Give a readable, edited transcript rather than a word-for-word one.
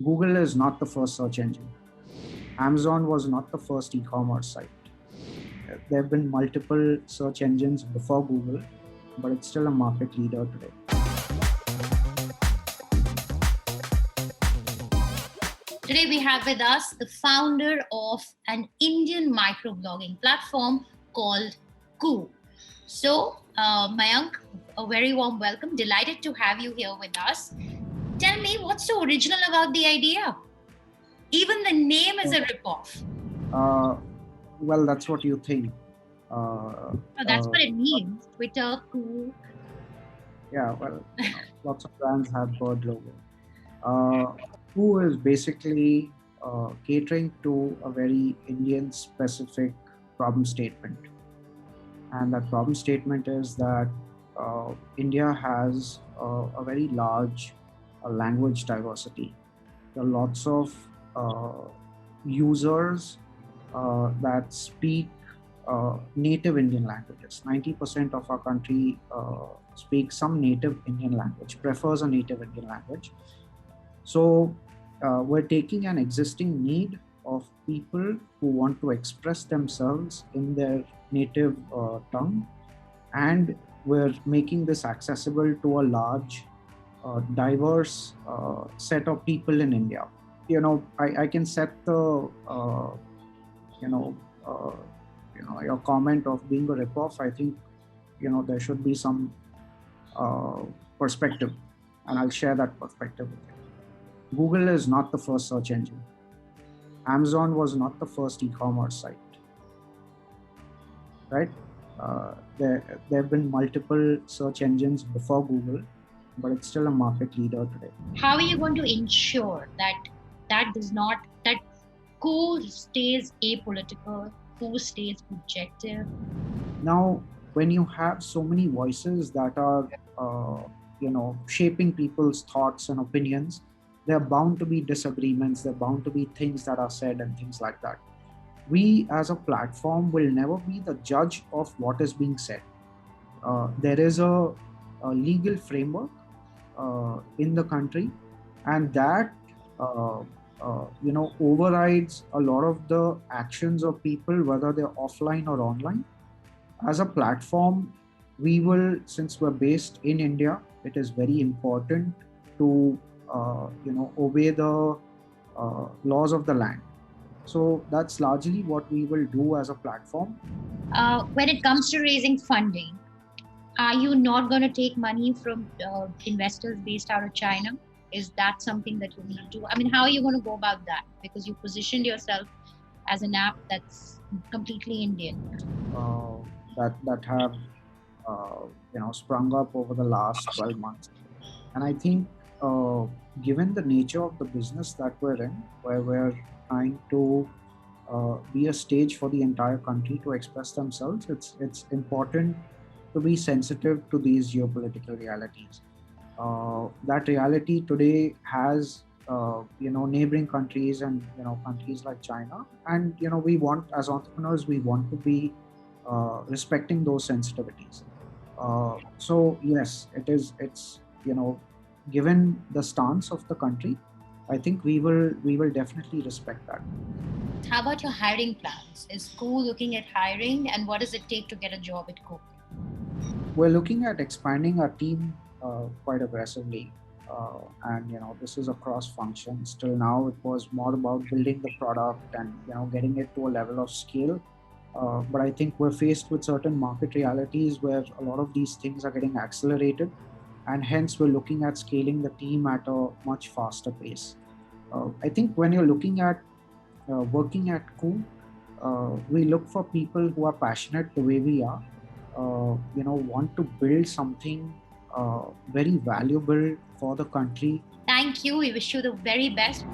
Google is not the first search engine. Amazon was not the first e-commerce site. There have been multiple search engines before Google, but it's still a market leader today. Today we have with us the founder of an Indian microblogging platform called KOO. So, Mayank, a very warm welcome. Delighted to have you here with us. Tell me, what's so original about the idea? Even the name is a ripoff. Well, that's what you think. That's what it means. Twitter, KOO. Yeah, well, lots of brands have bird logo. KOO is basically catering to a very Indian-specific problem statement. And that problem statement is that India has a very large language diversity. There are lots of users that speak native Indian languages. 90% of our country speaks some native Indian language, prefers a native Indian language. So we're taking an existing need of people who want to express themselves in their native tongue, and we're making this accessible to a large, diverse set of people in India. I can set the, your comment of being a ripoff. I think, there should be some perspective, and I'll share that perspective with you. Google is not the first search engine. Amazon was not the first e-commerce site, right? There have been multiple search engines before Google, but it's still a market leader today. How are you going to ensure that KOO stays apolitical, KOO stays objective? Now, when you have so many voices that are, shaping people's thoughts and opinions, there are bound to be disagreements, there are bound to be things that are said and things like that. We as a platform will never be the judge of what is being said. There is a legal framework in the country, and that overrides a lot of the actions of people, whether they're offline or online. As a platform, we will, since we're based in India, it is very important to obey the laws of the land. So that's largely what we will do as a platform. When it comes to raising funding, are you not going to take money from investors based out of China? Is that something that you need to do? I mean, how are you going to go about that? Because you positioned yourself as an app that's completely Indian. That have sprung up over the last 12 months. And I think given the nature of the business that we're in, where we're trying to be a stage for the entire country to express themselves, it's important to be sensitive to these geopolitical realities. That reality today has neighboring countries and countries like China, and we want, as entrepreneurs, we want to be respecting those sensitivities. So yes, it's given the stance of the country, I think we will definitely respect that. How about your hiring plans? Is KOO looking at hiring, and what does it take to get a job at KOO? We're looking at expanding our team quite aggressively, and this is across functions. Till now, it was more about building the product and getting it to a level of scale. But I think we're faced with certain market realities where a lot of these things are getting accelerated, and hence we're looking at scaling the team at a much faster pace. I think when you're looking at working at KOO, we look for people who are passionate the way we are, want to build something very valuable for the country. Thank you. We wish you the very best.